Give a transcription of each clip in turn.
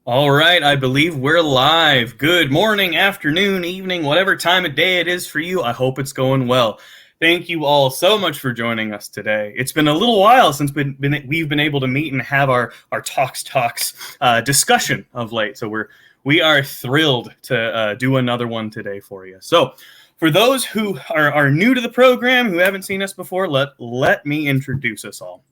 All right, I believe we're live. Good morning, afternoon, evening, whatever time of day it is for you. I hope it's going well. Thank you all so much for joining us today. It's been a little while since we've been able to meet and have our talks discussion of late. So we are thrilled to do another one today for you. So for those who are new to the program, who haven't seen us before, let me introduce us all.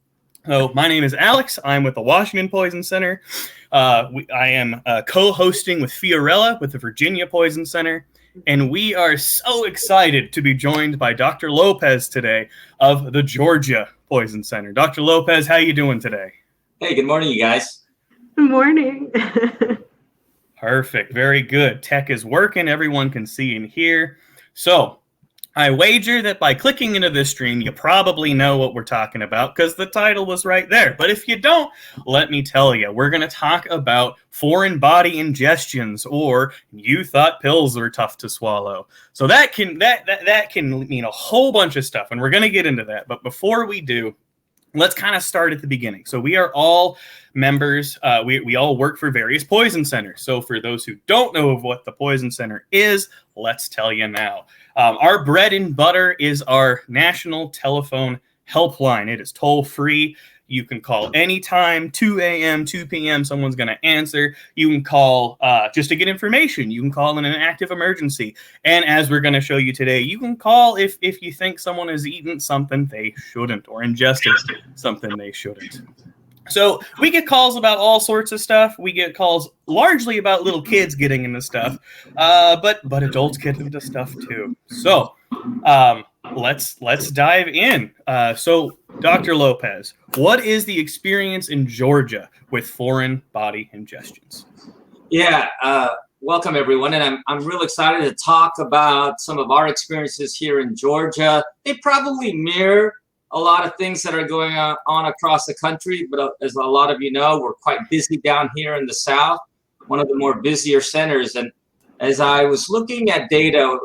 So my name is Alex. I'm with the Washington Poison Center. I am co-hosting with Fiorella with the Virginia Poison Center. And we are so excited to be joined by Dr. Lopez today of the Georgia Poison Center. Dr. Lopez, how you doing today? Hey, good morning, you guys. Good morning. Perfect. Very good. Tech is working. Everyone can see and hear. So I wager that by clicking into this stream, you probably know what we're talking about because the title was right there. But if you don't, let me tell you, we're going to talk about foreign body ingestions, or you thought pills were tough to swallow. So that can mean a whole bunch of stuff, and we're going to get into that. But before we do, let's kind of start at the beginning. So we are all members. We all work for various poison centers. So for those who don't know of what the Poison Center is, let's tell you now. Our bread and butter is our national telephone helpline. It is toll-free. You can call anytime, 2 a.m., 2 p.m., someone's going to answer. You can call just to get information. You can call in an active emergency. And as we're going to show you today, you can call if you think someone has eaten something they shouldn't or ingested something they shouldn't. So we get calls about all sorts of stuff. We get calls largely about little kids getting into stuff, but adults get into stuff too. So let's dive in. So Dr. Lopez, what is the experience in Georgia with foreign body ingestions? Yeah, welcome everyone, and I'm real excited to talk about some of our experiences here in Georgia. They probably mirror a lot of things that are going on across the country, but as a lot of you know, we're quite busy down here in the South, one of the more busier centers. And as I was looking at data,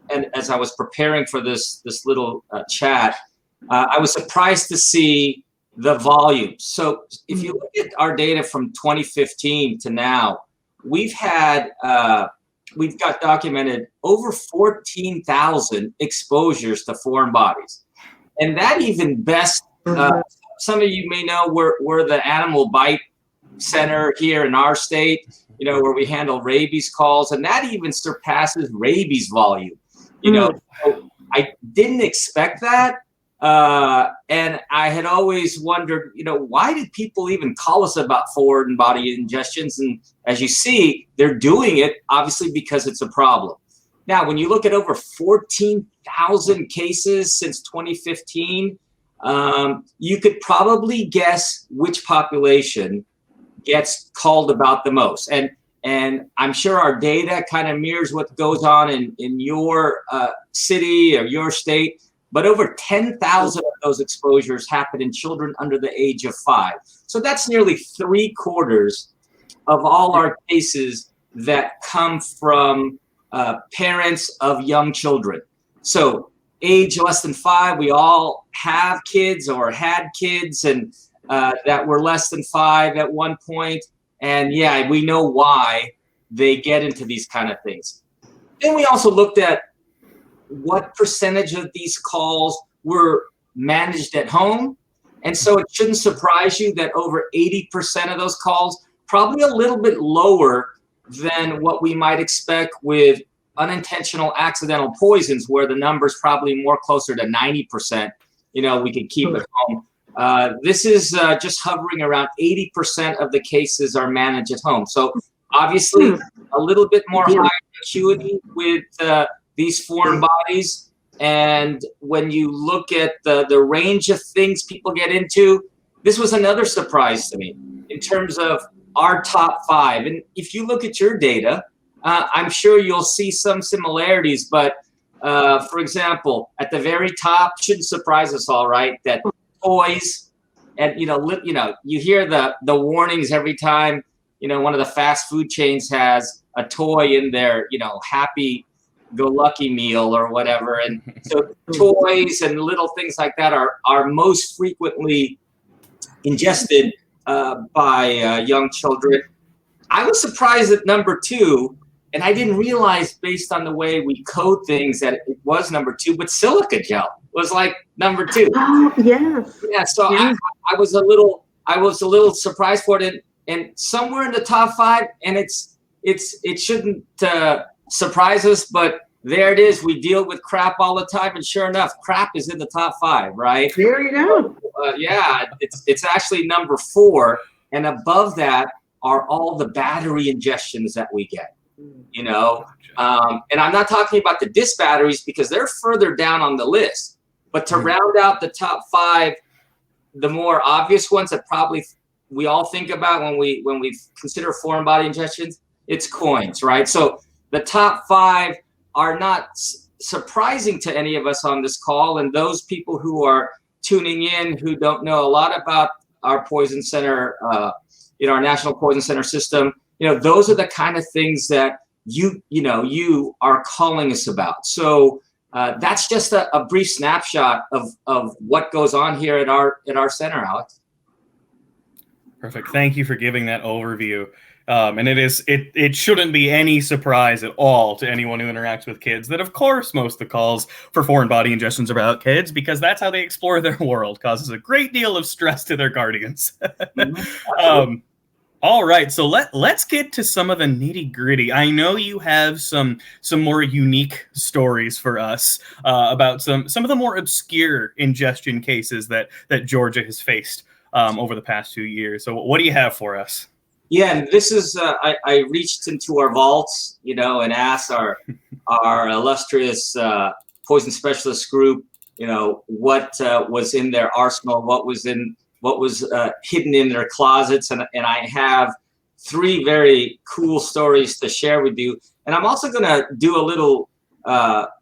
and as I was preparing for this little chat, I was surprised to see the volume. So if you look at our data from 2015 to now, we've got documented over 14,000 exposures to foreign bodies. And that even best, some of you may know we're the animal bite center here in our state, you know, where we handle rabies calls, and that even surpasses rabies volume. You know, so I didn't expect that. And I had always wondered, you know, why did people even call us about foreign body ingestions? And as you see, they're doing it obviously because it's a problem. Now, when you look at over 14,000 cases since 2015, you could probably guess which population gets called about the most. And I'm sure our data kind of mirrors what goes on in your city or your state, but over 10,000 of those exposures happen in children under the age of 5. So that's nearly 3/4 of all our cases that come from parents of young children. So age less than 5, we all have kids or had kids and that were less than 5 at one point. And yeah, we know why they get into these kind of things. Then we also looked at what percentage of these calls were managed at home. And so it shouldn't surprise you that over 80% of those calls, probably a little bit lower than what we might expect with unintentional accidental poisons, where the number's probably more closer to 90%, you know, we could keep at home. This is just hovering around 80% of the cases are managed at home. So obviously a little bit more high acuity with these foreign bodies. And when you look at the range of things people get into, this was another surprise to me in terms of our top 5. And if you look at your data, I'm sure you'll see some similarities, but for example, at the very top, shouldn't surprise us all, right, that toys, and you hear the warnings every time, you know, one of the fast food chains has a toy in their, you know, happy go lucky meal or whatever. And so toys and little things like that are most frequently ingested by young children. I was surprised at number 2, and I didn't realize based on the way we code things that it was number 2, but silica gel was like number 2. Oh, yes. Yeah, so Yeah. I was a little surprised for it, and somewhere in the top 5, and it shouldn't surprise us, but there it is. We deal with crap all the time, and sure enough, crap is in the top 5, right? There you go. Yeah, it's actually number 4, and above that are all the battery ingestions that we get. You know, and I'm not talking about the disc batteries because they're further down on the list. But to round out the top 5, the more obvious ones that probably we all think about when we consider foreign body ingestions, it's coins, right? So the top 5 are not surprising to any of us on this call, and those people who are tuning in who don't know a lot about our poison center, our National Poison Center system, those are the kind of things that you are calling us about. So that's just a brief snapshot of what goes on here at our center, Alex. Perfect. Thank you for giving that overview. And it shouldn't be any surprise at all to anyone who interacts with kids that, of course, most of the calls for foreign body ingestions are about kids, because that's how they explore their world. Causes a great deal of stress to their guardians. All right, so let's get to some of the nitty gritty. I know you have some more unique stories for us about some of the more obscure ingestion cases that Georgia has faced over the past 2 years. So what do you have for us? Yeah, and this is I reached into our vaults, and asked our illustrious poison specialist group, what was in their arsenal, what was hidden in their closets, and I have 3 very cool stories to share with you. And I'm also going to do a little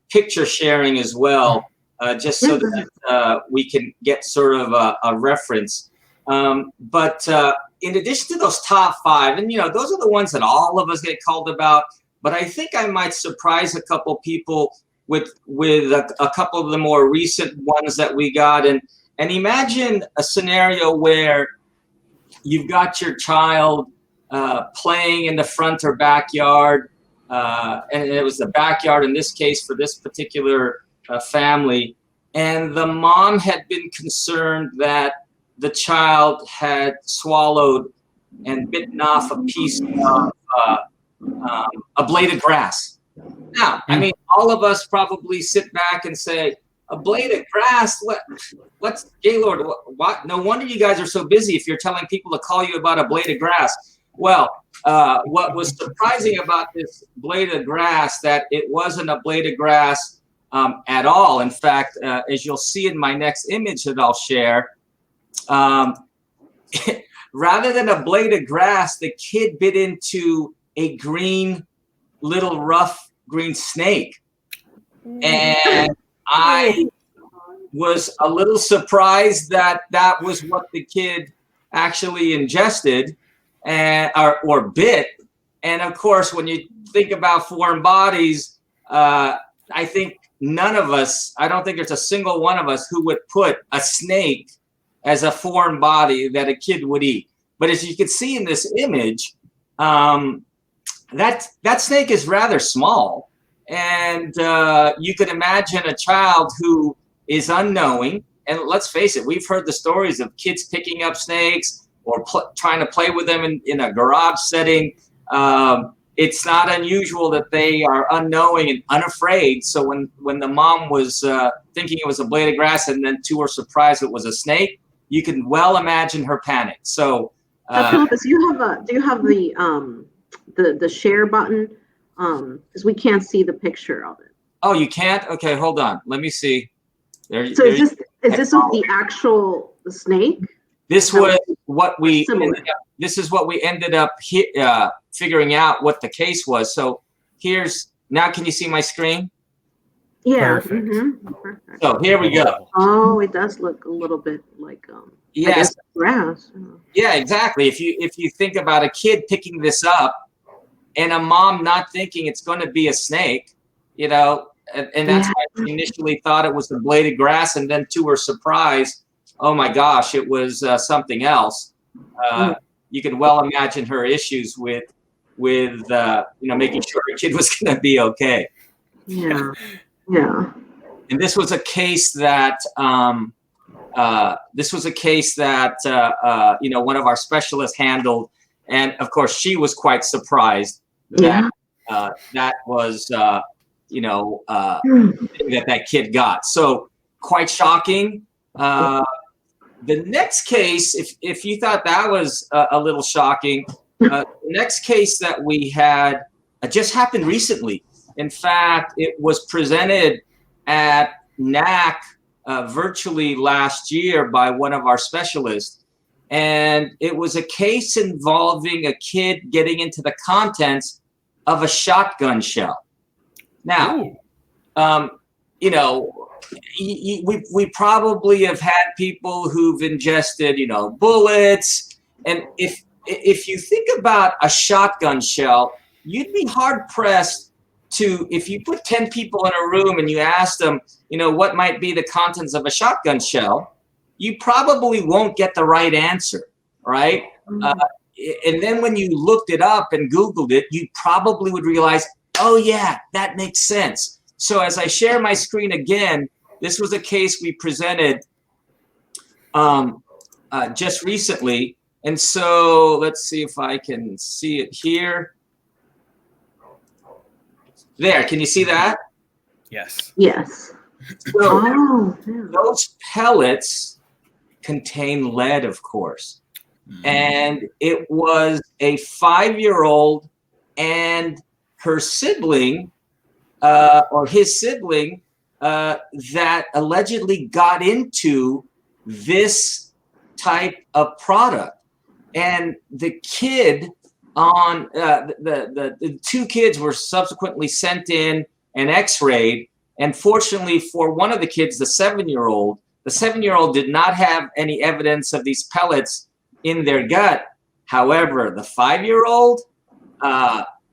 picture sharing as well, just so that we can get sort of a reference. But in addition to those top 5, and those are the ones that all of us get called about, but I think I might surprise a couple people with a couple of the more recent ones that we got. And imagine a scenario where you've got your child playing in the front or backyard, and it was the backyard in this case for this particular family, and the mom had been concerned that the child had swallowed and bitten off a piece of a blade of grass. Now, I mean, all of us probably sit back and say, a blade of grass? What's Gaylord? What? No wonder you guys are so busy if you're telling people to call you about a blade of grass. Well, what was surprising about this blade of grass, that it wasn't a blade of grass at all. In fact, as you'll see in my next image that I'll share, rather than a blade of grass, the kid bit into a little rough green snake. And I was a little surprised that was what the kid actually ingested or bit. And of course, when you think about foreign bodies, I think I don't think there's a single one of us who would put a snake as a foreign body that a kid would eat. But as you can see in this image, that snake is rather small. And you could imagine a child who is unknowing. And let's face it, we've heard the stories of kids picking up snakes or trying to play with them in a garage setting. It's not unusual that they are unknowing and unafraid. So when the mom was thinking it was a blade of grass and then to her surprise it was a snake, you can well imagine her panic. So, do you have the share button? Because we can't see the picture of it. Oh, you can't? Okay, hold on. Let me see. Is this the actual snake? This was what we. This is what we ended up figuring out what the case was. So now. Can you see my screen? Yeah. Perfect. Perfect. So here we go. Oh, it does look a little bit like yes, grass. Yeah, exactly. If you think about a kid picking this up and a mom not thinking it's going to be a snake, and that's why she initially thought it was the blade of grass, and then to her surprise, oh my gosh, it was something else. You can well imagine her issues with making sure her kid was going to be okay. Yeah. Yeah. And this was a case that one of our specialists handled, and of course she was quite surprised that that was that kid got. So quite shocking. The next case, if you thought that was a little shocking, the next case that we had just happened recently. In fact, it was presented at NAC virtually last year by one of our specialists. And it was a case involving a kid getting into the contents of a shotgun shell. Now, we probably have had people who've ingested, bullets. And if you think about a shotgun shell, you'd be hard pressed to, if you put 10 people in a room and you ask them, what might be the contents of a shotgun shell, you probably won't get the right answer, right? And then when you looked it up and Googled it, you probably would realize, oh yeah, that makes sense. So as I share my screen again, this was a case we presented just recently. And so let's see if I can see it here. There, can you see that? Yes. Yes. So those pellets contain lead, of course. And it was a 5-year-old and her sibling, or his sibling, that allegedly got into this type of product. And the kid the two kids were subsequently sent in and x-rayed. And fortunately for one of the kids, the 7-year-old did not have any evidence of these pellets in their gut. However, the 5-year-old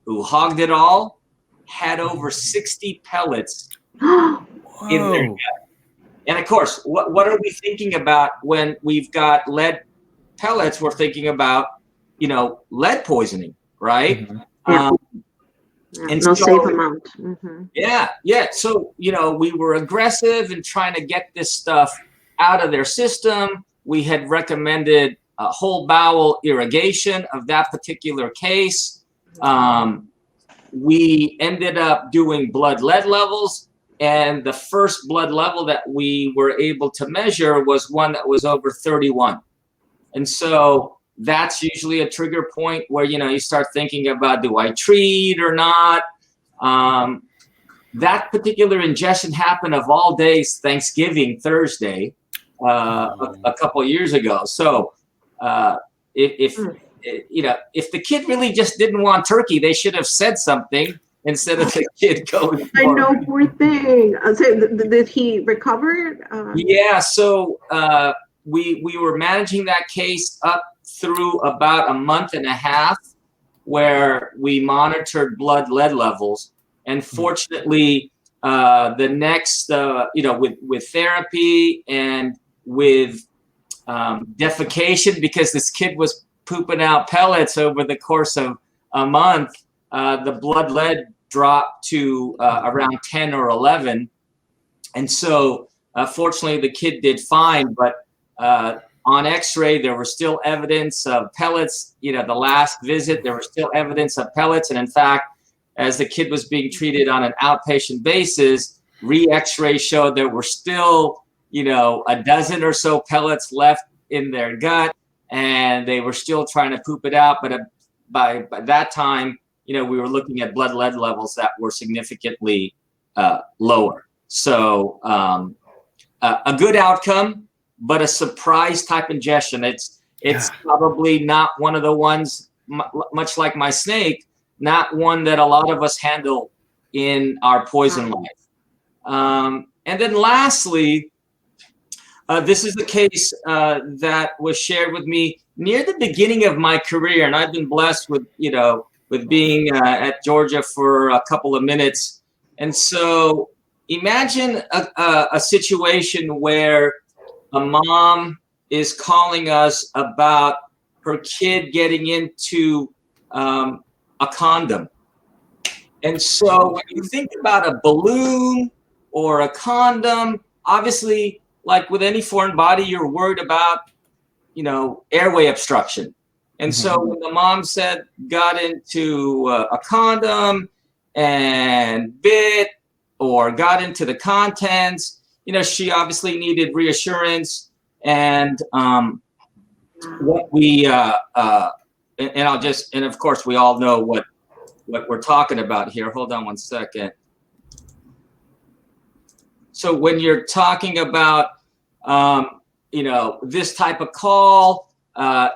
who hogged it all had over 60 pellets in their gut. And of course, what are we thinking about when we've got lead pellets? We're thinking about, lead poisoning, right? And no safe amount. Yeah. So, we were aggressive in trying to get this stuff out of their system. We had recommended whole bowel irrigation of that particular case. We ended up doing blood lead levels, and the first blood level that we were able to measure was one that was over 31. And so that's usually a trigger point where, you start thinking about, do I treat or not? That particular ingestion happened of all days, Thanksgiving Thursday, a couple of years ago. So if the kid really just didn't want turkey, they should have said something instead of the kid going. I know, poor thing. Did he recover? Yeah. So we were managing that case up through about a month and a half, where we monitored blood lead levels. And fortunately, the next, with therapy and with defecation, because this kid was pooping out pellets over the course of a month, the blood lead dropped to around 10 or 11. And so fortunately, the kid did fine, but on x-ray, there was still evidence of pellets. The last visit, there was still evidence of pellets. And in fact, as the kid was being treated on an outpatient basis, re-x-ray showed there were still, a dozen or so pellets left in their gut, and they were still trying to poop it out. But by that time, we were looking at blood lead levels that were significantly lower. So a good outcome, but a surprise type ingestion. It's probably not one of the ones, much like my snake, not one that a lot of us handle in our poison life. And then lastly, this is the case that was shared with me near the beginning of my career, and I've been blessed with being at Georgia for a couple of minutes. And so imagine a situation where a mom is calling us about her kid getting into a condom. And so when you think about a balloon or a condom, obviously, like with any foreign body, you're worried about, airway obstruction. And so when the mom got into a condom and bit or got into the contents, she obviously needed reassurance. And what we and of course we all know what we're talking about here. Hold on one second. So when you're talking about this type of call,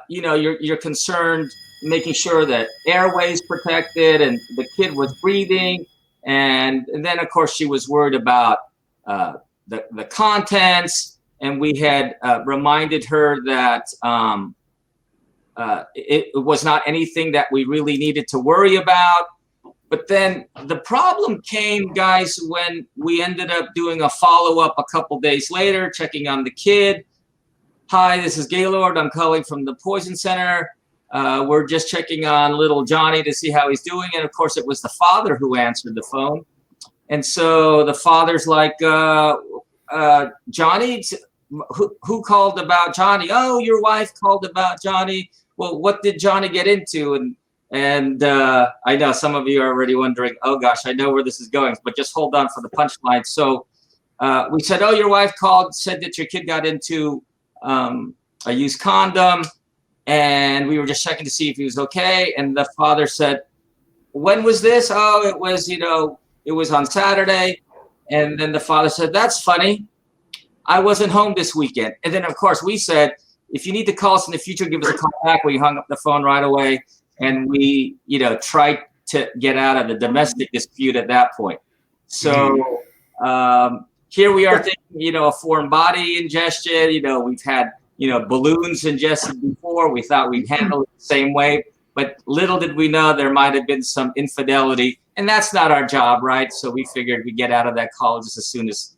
you're concerned making sure that airways protected and the kid was breathing, and then of course she was worried about the contents, and we had reminded her that it was not anything that we really needed to worry about. But then the problem came, guys, when we ended up doing a follow-up a couple days later, checking on the kid. Hi, this is Gaylord. I'm calling from the Poison Center. We're just checking on little Johnny to see how he's doing. And of course, it was the father who answered the phone. And so the father's like, Johnny, who called about Johnny? Oh, your wife called about Johnny. Well, what did Johnny get into? And I know some of you are already wondering, oh gosh, I know where this is going, but just hold on for the punchline. So we said, oh, your wife called, said that your kid got into a used condom, and we were just checking to see if he was okay. And the father said, when was this? Oh, it was, it was on Saturday. And then the father said, that's funny. I wasn't home this weekend. And then of course we said, if you need to call us in the future, give us a call back. We hung up the phone right away. And we, tried to get out of the domestic dispute at that point. So here we are thinking, a foreign body ingestion. We've had, balloons ingested before. We thought we'd handle it the same way. But little did we know there might have been some infidelity. And that's not our job, right? So we figured we'd get out of that call just as soon as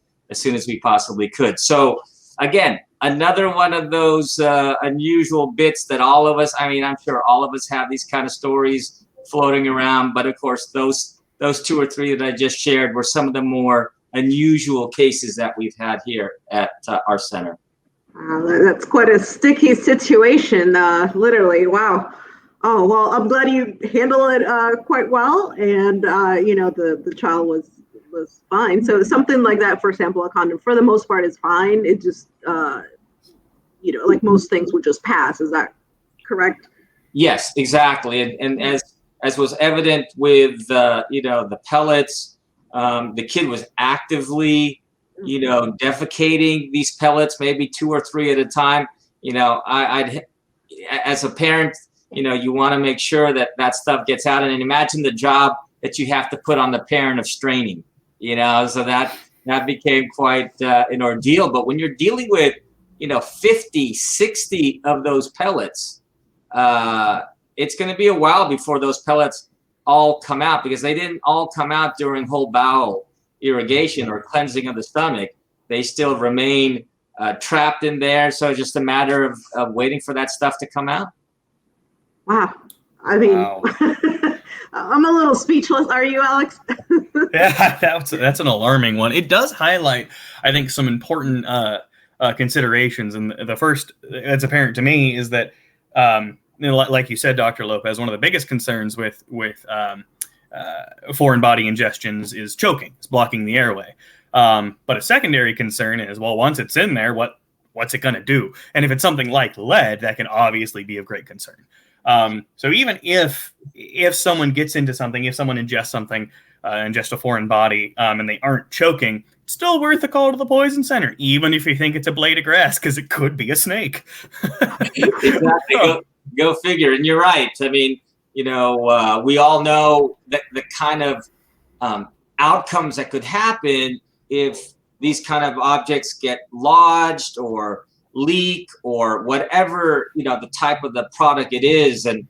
we possibly could. So again, another one of those unusual bits that all of us, I'm sure all of us have these kind of stories floating around. But of course, those two or three that I just shared were some of the more unusual cases that we've had here at our center. That's quite a sticky situation, literally. Wow. Oh, well, I'm glad you handled it quite well. And, the child was fine. So something like that, for example, a condom, for the most part, is fine. It just, like most things would just pass. Is that correct? Yes, exactly. And as was evident with, the pellets, the kid was actively, defecating these pellets, maybe 2 or 3 at a time. I'd as a parent, you want to make sure that stuff gets out. And imagine the job that you have to put on the parent of straining, so that became quite an ordeal. But when you're dealing with, 50, 60 of those pellets, it's going to be a while before those pellets all come out, because they didn't all come out during whole bowel irrigation or cleansing of the stomach. They still remain trapped in there. So it's just a matter of waiting for that stuff to come out. Wow. Wow. I'm a little speechless. Are you, Alex? Yeah, that's an alarming one. It does highlight, I think, some important considerations. And the first that's apparent to me is that, like you said, Dr. Lopez, one of the biggest concerns with foreign body ingestions is choking. It's blocking the airway. But a secondary concern is, well, once it's in there, what's it going to do? And if it's something like lead, that can obviously be of great concern. So even if someone gets into something, if someone ingests something, ingest a foreign body, and they aren't choking, it's still worth a call to the Poison Center, even if you think it's a blade of grass, because it could be a snake. Exactly. Go figure. And you're right. We all know that the kind of outcomes that could happen if these kind of objects get lodged or leak or whatever, the type of the product it is. And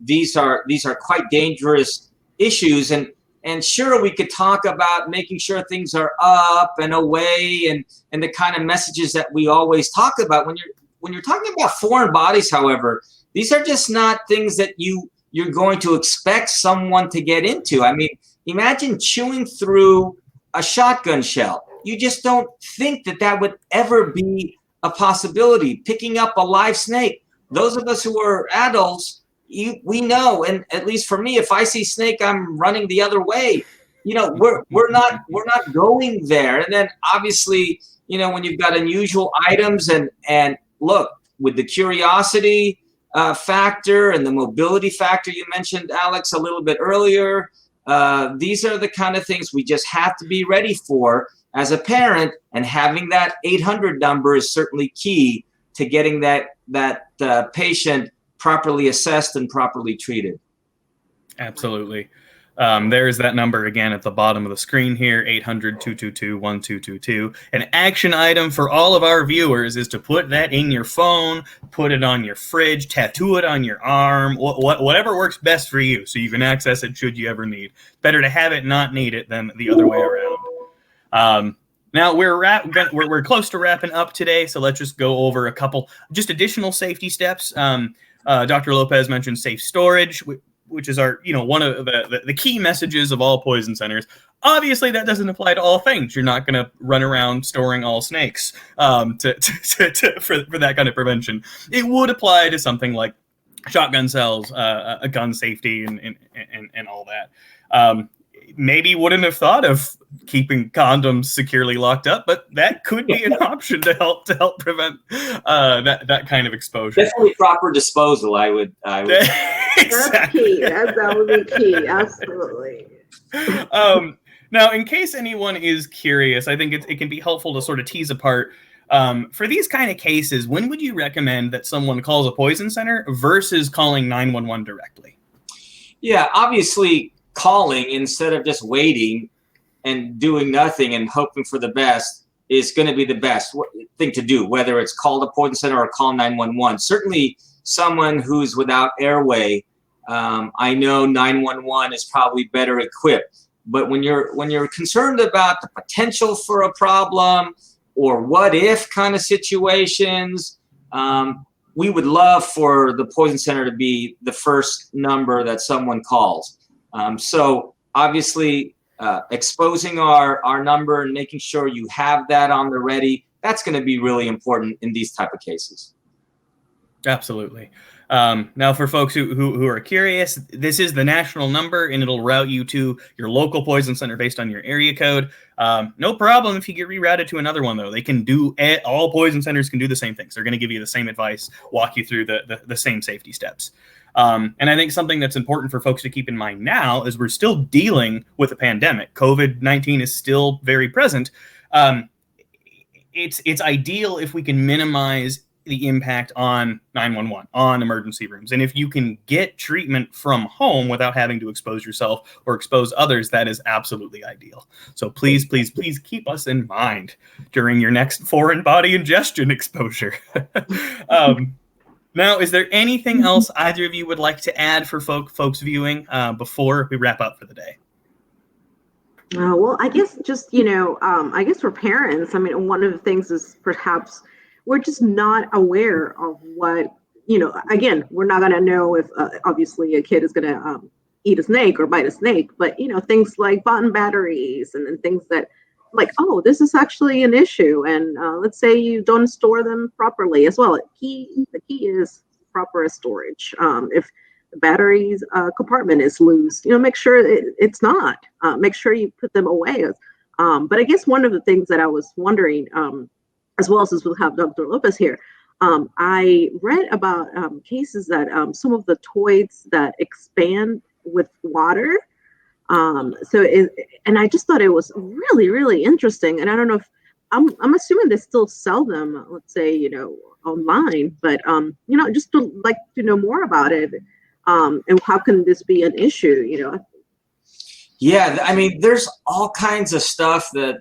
these are quite dangerous issues. And sure, we could talk about making sure things are up and away and the kind of messages that we always talk about. When you're talking about foreign bodies, however, these are just not things that you you're going to expect someone to get into. I mean, imagine chewing through a shotgun shell. You just don't think that that would ever be a possibility. Picking up a live snake. Those of us who are adults, we know, and at least for me, if I see snake, I'm running the other way. You know, we're not going there. And then obviously, you know, when you've got unusual items and look, with the curiosity factor and the mobility factor you mentioned, Alex, a little bit earlier, these are the kind of things we just have to be ready for as a parent, and having that 800 number is certainly key to getting that patient properly assessed and properly treated. Absolutely. There's that number again at the bottom of the screen here, 800-222-1222. An action item for all of our viewers is to put that in your phone, put it on your fridge, tattoo it on your arm, whatever works best for you so you can access it should you ever need. Better to have it, not need it, than the other way around. Now we're close to wrapping up today, so let's just go over a couple just additional safety steps. Dr. Lopez mentioned safe storage, which is our, one of the key messages of all poison centers. Obviously, that doesn't apply to all things. You're not going to run around storing all snakes for that kind of prevention. It would apply to something like shotgun cells, a gun safety, and all that. Maybe wouldn't have thought of keeping condoms securely locked up, but that could be an option to help prevent that kind of exposure. Definitely proper disposal. I would. Exactly. That would be key. Absolutely. Now, in case anyone is curious, I think it can be helpful to sort of tease apart. For these kind of cases, when would you recommend that someone calls a poison center versus calling 911 directly? Yeah, obviously, calling instead of just waiting and doing nothing and hoping for the best is going to be the best thing to do, whether it's call the poison center or call 911. Certainly someone who's without airway, I know 911 is probably better equipped. But when you're concerned about the potential for a problem or what if kind of situations, we would love for the poison center to be the first number that someone calls. So obviously exposing our number and making sure you have that on the ready, that's going to be really important in these type of cases. Absolutely. Now, for folks who are curious, this is the national number, and it'll route you to your local poison center based on your area code. No problem if you get rerouted to another one, though. They can do all poison centers can do the same things. They're going to give you the same advice, walk you through the same safety steps. And I think something that's important for folks to keep in mind now is we're still dealing with a pandemic. COVID-19 is still very present. It's ideal if we can minimize the impact on 911, on emergency rooms. And if you can get treatment from home without having to expose yourself or expose others, that is absolutely ideal. So please, please, please keep us in mind during your next foreign body ingestion exposure. Now, is there anything else either of you would like to add for folks viewing before we wrap up for the day? Well, I guess just, I guess for parents, I mean, one of the things is perhaps we're just not aware of what, again, we're not going to know if obviously a kid is going to eat a snake or bite a snake, but, things like button batteries and things that like, oh, this is actually an issue. And let's say you don't store them properly as well. The key is proper storage. If the batteries compartment is loose, make sure it's not. Make sure you put them away. But I guess one of the things that I was wondering, as well as we'll have Dr. Lopez here, I read about cases that some of the toys that expand with water. And I just thought it was really, really interesting. And I don't know if I'm assuming they still sell them, let's say, online, but just to like to know more about it. And how can this be an issue, Yeah, I mean, there's all kinds of stuff that,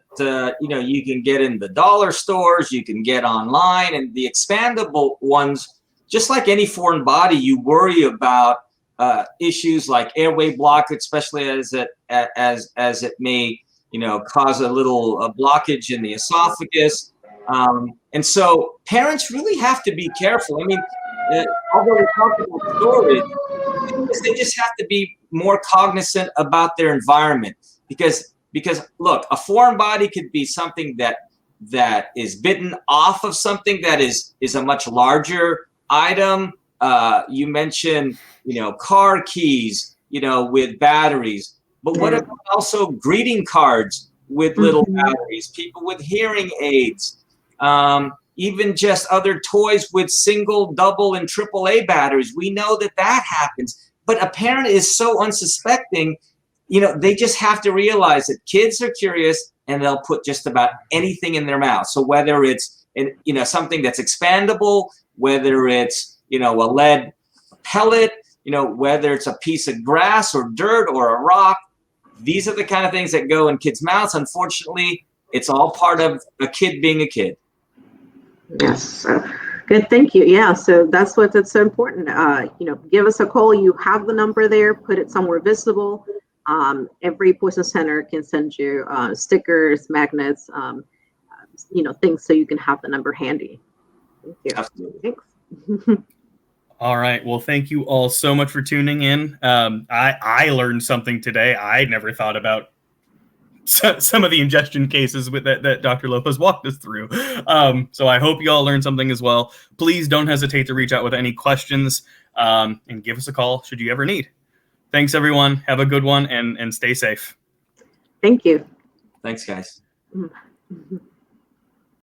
you can get in the dollar stores, you can get online, and the expandable ones, just like any foreign body, you worry about issues like airway blockage, especially as it may, cause a little blockage in the esophagus. And so parents really have to be careful. I mean, although we talk about storage, They just have to be more cognizant about their environment because look, a foreign body could be something that is bitten off of something that is a much larger item. You mentioned, car keys, with batteries, but what about also greeting cards with little batteries, people with hearing aids, even just other toys with single, double, and triple A batteries. We know that happens, but a parent is so unsuspecting. They just have to realize that kids are curious and they'll put just about anything in their mouth. So whether it's something that's expandable, whether it's a lead pellet, whether it's a piece of grass or dirt or a rock, these are the kind of things that go in kids' mouths. Unfortunately, it's all part of a kid being a kid. Yes. Good. Thank you. Yeah. So that's so important. Give us a call. You have the number there. Put it somewhere visible. Every poison center can send you stickers, magnets, things so you can have the number handy. Thank you. Absolutely. Thanks. All right. Well, thank you all so much for tuning in. I learned something today. I never thought about some of the ingestion cases that Dr. Lopez walked us through. So I hope you all learned something as well. Please don't hesitate to reach out with any questions and give us a call should you ever need. Thanks, everyone. Have a good one and stay safe. Thank you. Thanks, guys. Mm-hmm.